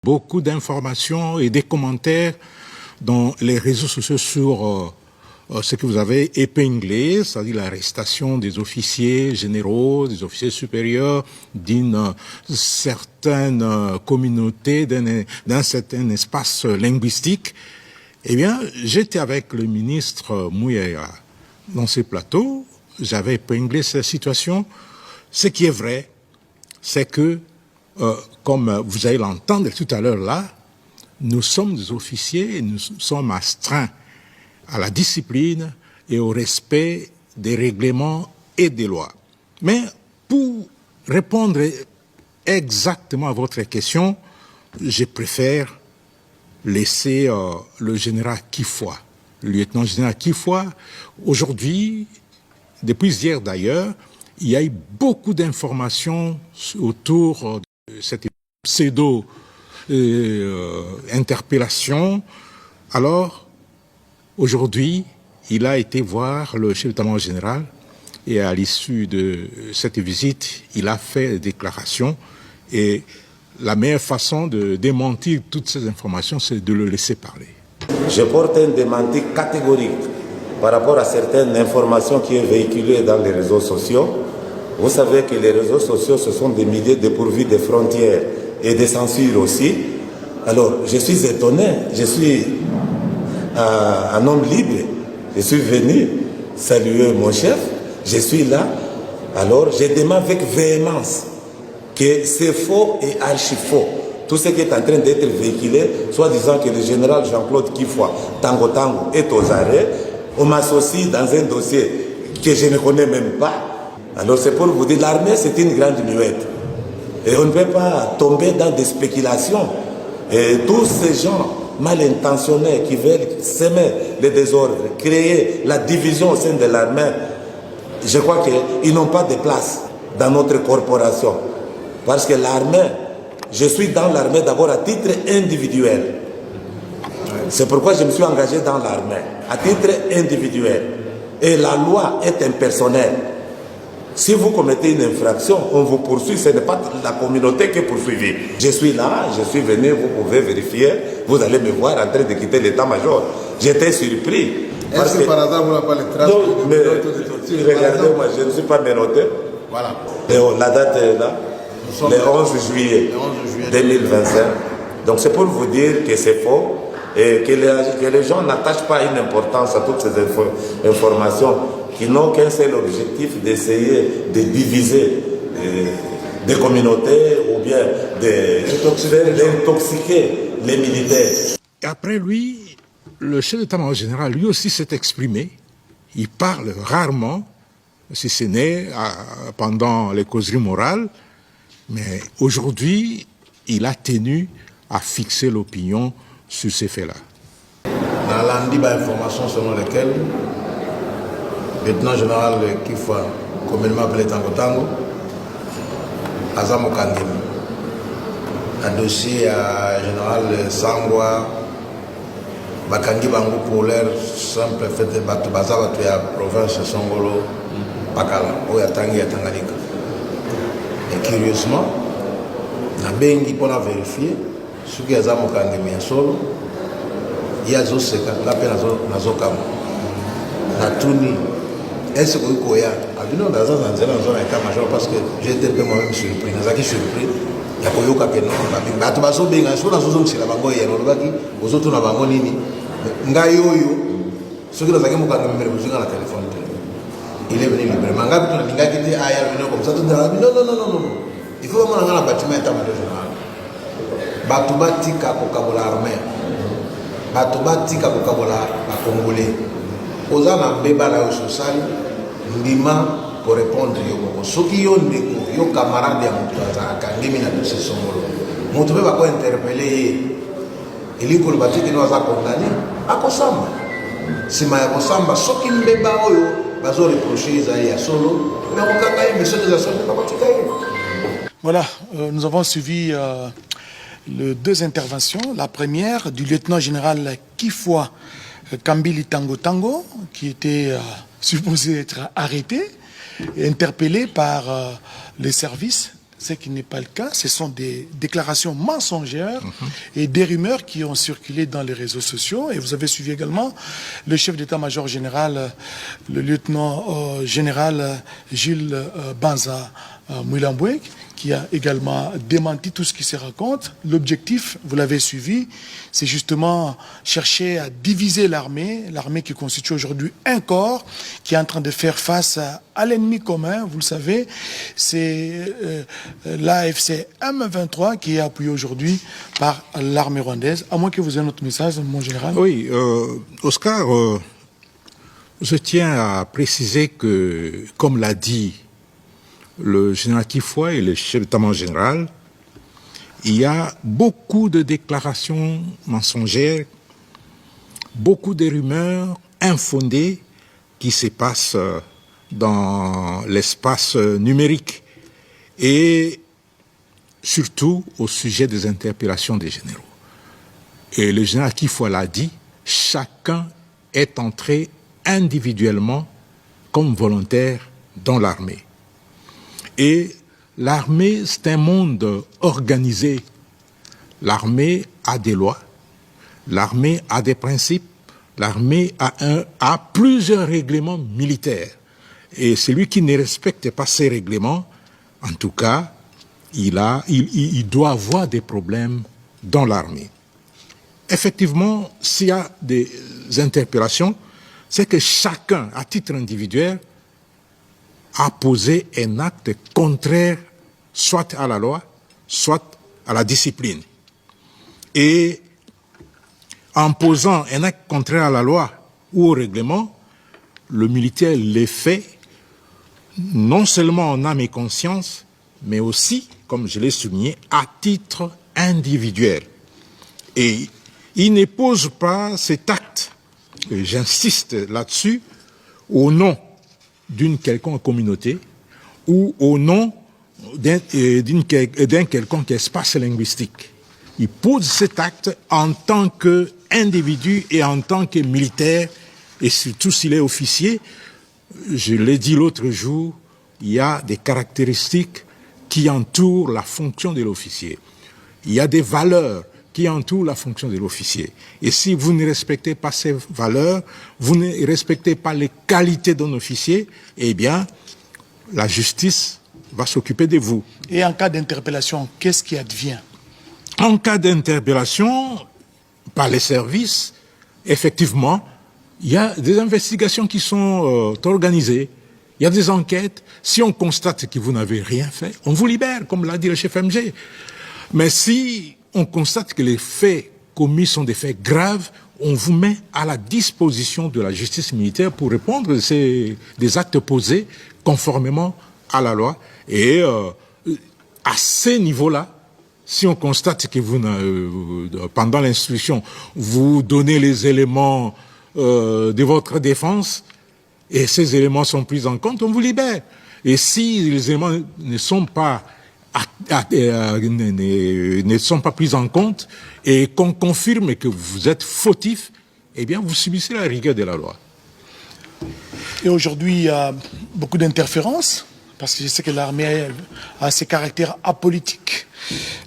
Beaucoup d'informations et des commentaires dans les réseaux sociaux sur ce que vous avez épinglé, c'est-à-dire l'arrestation des officiers généraux, des officiers supérieurs d'une certaine communauté, d'un certain espace linguistique. Eh bien, j'étais avec le ministre Mouyaya dans ces plateaux, j'avais épinglé cette situation. Ce qui est vrai, c'est que, comme vous allez l'entendre tout à l'heure là, nous sommes des officiers et nous sommes astreints à la discipline et au respect des règlements et des lois. Mais pour répondre exactement à votre question, je préfère laisser le général Kifwa, le lieutenant-général Kifwa. Aujourd'hui, depuis hier d'ailleurs, il y a eu beaucoup d'informations autour de cette pseudo-interpellation. Alors, aujourd'hui, il a été voir le chef d'état-major général et à l'issue de cette visite, il a fait des déclarations et la meilleure façon de démentir toutes ces informations, c'est de le laisser parler. Je porte un démenti catégorique par rapport à certaines informations qui sont véhiculées dans les réseaux sociaux. Vous savez que les réseaux sociaux, ce sont des milliers dépourvus de frontières et de censure aussi. Alors, je suis étonné, je suis un homme libre, je suis venu saluer mon chef, je suis là. Alors, je demande avec véhémence que c'est faux et archi faux. Tout ce qui est en train d'être véhiculé, soit disant que le général Jean-Claude Kifwa, Tango Tango, est aux arrêts, on m'associe dans un dossier que je ne connais même pas. Alors c'est pour vous dire, l'armée c'est une grande muette. Et on ne peut pas tomber dans des spéculations. Et tous ces gens mal intentionnés qui veulent semer le désordre, créer la division au sein de l'armée, je crois qu'ils n'ont pas de place dans notre corporation. Parce que l'armée, je suis dans l'armée d'abord à titre individuel. C'est pourquoi je me suis engagé dans l'armée, à titre individuel. Et la loi est impersonnelle. Si vous commettez une infraction, on vous poursuit, ce n'est pas la communauté qui est poursuivie. Je suis là, je suis venu, vous pouvez vérifier, vous allez me voir en train de quitter l'état-major. J'étais surpris. Est-ce que par hasard, vous n'avez pas les traces de regardez-moi, je ne suis pas menotté. Voilà. Et la date est là, le 11 juillet 2025. Donc c'est pour vous dire que c'est faux et que les gens n'attachent pas une importance à toutes ces informations qui n'ont qu'un seul objectif d'essayer de diviser des communautés ou bien d'intoxiquer les militaires. Et après lui, le chef d'état-major général, lui aussi s'est exprimé. Il parle rarement, si ce n'est pendant les causeries morales, mais aujourd'hui, il a tenu à fixer l'opinion sur ces faits-là. Dans l'andi, information selon lesquelles le lieutenant général Kifwa, communément appelé Tango Tango, Azamo Kandim, un dossier à général Sangwa, Bakangi Bango pour l'air simple fait de Batubaza, la province de Songolo, Bakala, où il y a Tangi et Tanganyika. Et curieusement, na bengi pour la vérifier, ce qui est Azamo Kandim et solo, il y a Zoseka, la peine à Zokam, na Tuni. Est-ce que vous avez dit non, dans un état-major parce que j'ai été moi-même surpris. Nous avons surpris. Il y a que non. Tu vas so bien, so na so so la bango ya no baki, aux autres na bango nini. Ngayo yo. Ce que nous avons quand même besoin dans la téléphone. Il est venu librement. Ngabi to linga kiti aya venu comme ça tout dans non. Il faut vraiment dans la bâtiment état-major général. Batubatika ko kabola armée. Batubatika ko kabola ba congolais. Aux ana beba la social ndima pour répondre yo ce qui yo ndeko yo camarade ya mutu azaka ngimi na dossier songolo mutu beba ko interpeller ili ko batiki no za condamné akosamba sima ya kosamba soki mbeba oyo bazo reprocher za ya solo na kokanga ye monsieur des assemblées na batika ye. Voilà, nous avons suivi les deux interventions. La première du lieutenant-général Kifwa Kambili Tango Tango, qui était supposé être arrêté et interpellé par les services ce qui n'est pas le cas. Ce sont des déclarations mensongères et des rumeurs qui ont circulé dans les réseaux sociaux. Et vous avez suivi également le chef d'état-major général, le lieutenant général Jules Banza Mouilambouek, qui a également démenti tout ce qui se raconte. L'objectif, vous l'avez suivi, c'est justement chercher à diviser l'armée qui constitue aujourd'hui un corps, qui est en train de faire face à l'ennemi commun. Vous le savez, c'est l'AFC M23 qui est appuyé aujourd'hui par l'armée rwandaise. À moins que vous ayez un autre message, mon général. Oui, Oscar, je tiens à préciser que, comme l'a dit le général Kifoy et le chef d'état-major général, il y a beaucoup de déclarations mensongères, beaucoup de rumeurs infondées qui se passent dans l'espace numérique et surtout au sujet des interpellations des généraux. Et le général Kifoy l'a dit, chacun est entré individuellement comme volontaire dans l'armée. Et l'armée, c'est un monde organisé. L'armée a des lois, l'armée a des principes, l'armée a plusieurs règlements militaires. Et celui qui ne respecte pas ces règlements, en tout cas, il doit avoir des problèmes dans l'armée. Effectivement, s'il y a des interpellations, c'est que chacun, à titre individuel, a posé un acte contraire soit à la loi, soit à la discipline. Et en posant un acte contraire à la loi ou au règlement, le militaire les fait non seulement en âme et conscience, mais aussi, comme je l'ai souligné, à titre individuel. Et il ne pose pas cet acte, et j'insiste là-dessus, au nom d'une quelconque communauté ou au nom d'un quelconque espace linguistique. Il pose cet acte en tant qu'individu et en tant que militaire, et surtout s'il est officier. Je l'ai dit l'autre jour, il y a des caractéristiques qui entourent la fonction de l'officier. Il y a des valeurs qui entourent la fonction de l'officier. Et si vous ne respectez pas ces valeurs, vous ne respectez pas les qualités d'un officier, eh bien, la justice va s'occuper de vous. Et en cas d'interpellation, qu'est-ce qui advient? En cas d'interpellation par les services, effectivement, il y a des investigations qui sont organisées. Il y a des enquêtes. Si on constate que vous n'avez rien fait, on vous libère, comme l'a dit le chef MG. Mais si on constate que les faits commis sont des faits graves, on vous met à la disposition de la justice militaire pour répondre des actes posés conformément à la loi. Et à ces niveaux-là, si on constate que vous, pendant l'instruction, vous donnez les éléments de votre défense, et ces éléments sont pris en compte, on vous libère. Et si les éléments ne sont pas pris en compte et qu'on confirme que vous êtes fautif, eh bien, vous subissez la rigueur de la loi. Et aujourd'hui, il y a beaucoup d'interférences, parce que je sais que l'armée a ses caractères apolitiques.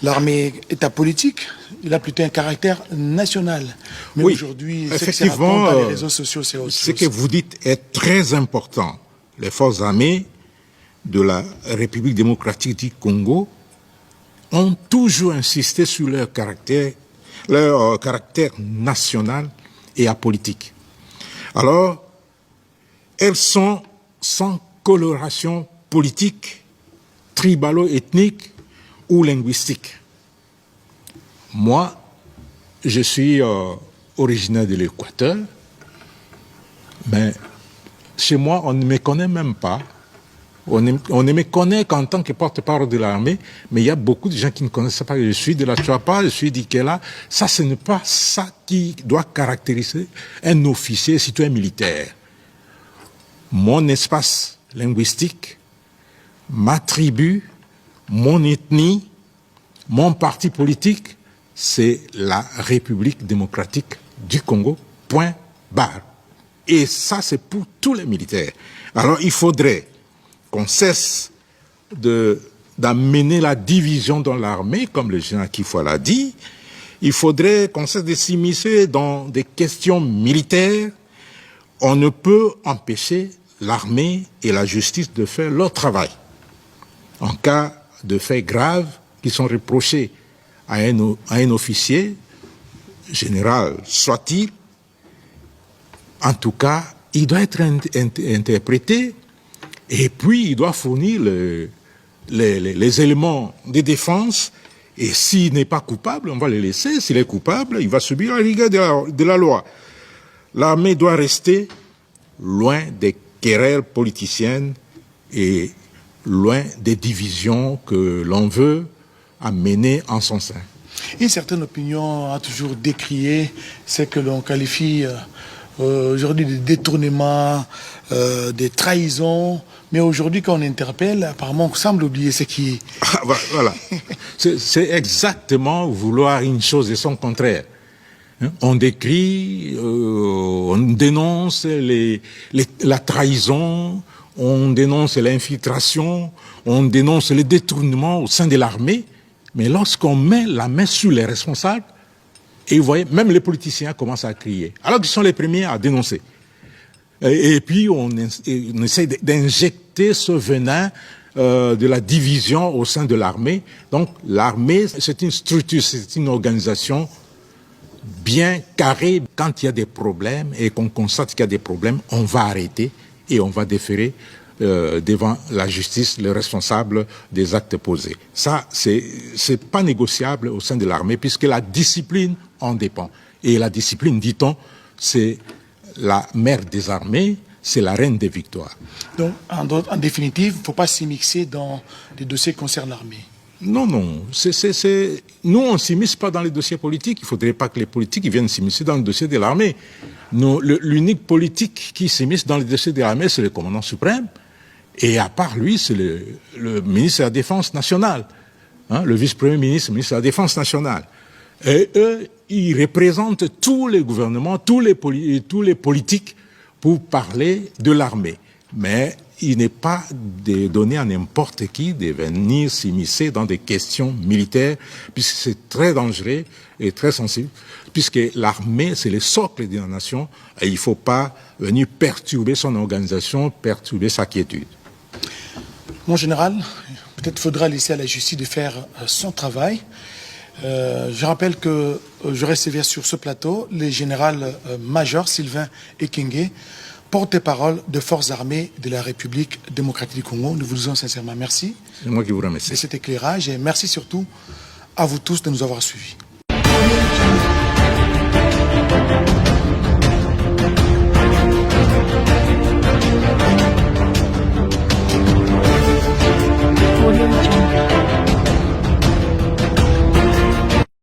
L'armée est apolitique, il a plutôt un caractère national. Mais oui, aujourd'hui, effectivement, dans les réseaux sociaux, c'est autre chose. Ce que vous dites est très important. Les forces armées de la République démocratique du Congo ont toujours insisté sur leur caractère national et apolitique. Alors, elles sont sans coloration politique, tribalo-ethnique ou linguistique. Moi, je suis originaire de l'Équateur, mais chez moi, on ne me connaît même pas. On ne me connaît qu'en tant que porte-parole de l'armée, mais il y a beaucoup de gens qui ne connaissent pas. Je suis de la Chuapa, je suis d'Ikela. Ça, ce n'est pas ça qui doit caractériser un officier citoyen militaire. Mon espace linguistique, ma tribu, mon ethnie, mon parti politique, c'est la République démocratique du Congo, point barre. Et ça, c'est pour tous les militaires. Alors, il faudrait qu'on cesse de d'amener la division dans l'armée, comme le général Kifoua l'a dit, il faudrait qu'on cesse de s'immiscer dans des questions militaires. On ne peut empêcher l'armée et la justice de faire leur travail. En cas de faits graves qui sont reprochés à un officier, général soit-il, en tout cas, il doit être interprété et puis il doit fournir les éléments de défense. Et s'il n'est pas coupable, on va le laisser. S'il est coupable, il va subir la rigueur de la loi. L'armée doit rester loin des querelles politiciennes et loin des divisions que l'on veut amener en son sein. Une certaine opinion a toujours décrié ce que l'on qualifie aujourd'hui de détournement, des trahisons. Mais aujourd'hui, quand on interpelle, apparemment, on semble oublier ce qui... Ah, voilà. C'est exactement vouloir une chose et son contraire. On décrit, on dénonce la trahison, on dénonce l'infiltration, on dénonce le détournement au sein de l'armée, mais lorsqu'on met la main sur les responsables, et vous voyez, même les politiciens commencent à crier, alors qu'ils sont les premiers à dénoncer. Et puis on essaie d'injecter ce venin de la division au sein de l'armée. Donc l'armée, c'est une structure, c'est une organisation bien carrée. Quand il y a des problèmes et qu'on constate qu'il y a des problèmes, on va arrêter et on va déférer devant la justice les responsables des actes posés. Ça, c'est pas négociable au sein de l'armée puisque la discipline en dépend. Et la discipline, dit-on, c'est la mère des armées, c'est la reine des victoires. Donc, en définitive, il ne faut pas s'immiscer dans les dossiers qui concernent l'armée. Non. Nous, on ne s'immisce pas dans les dossiers politiques. Il ne faudrait pas que les politiques viennent s'immiscer dans le dossier de l'armée. L'unique politique qui s'immisce dans les dossiers de l'armée, c'est le commandant suprême. Et à part lui, c'est le ministre de la Défense nationale. Le vice-premier ministre, le ministre de la Défense nationale. Et eux, ils représentent tous les gouvernements, tous les politiques pour parler de l'armée. Mais il n'est pas donné à n'importe qui de venir s'immiscer dans des questions militaires, puisque c'est très dangereux et très sensible, puisque l'armée, c'est le socle de la nation, et il ne faut pas venir perturber son organisation, perturber sa quiétude. Mon général, peut-être faudra laisser à la justice de faire son travail. Je rappelle que je recevais sur ce plateau le général-major Sylvain Ekenge, porte-parole des forces armées de la République démocratique du Congo. Nous vous disons sincèrement merci. C'est moi qui vous remercie. De cet éclairage et merci surtout à vous tous de nous avoir suivis.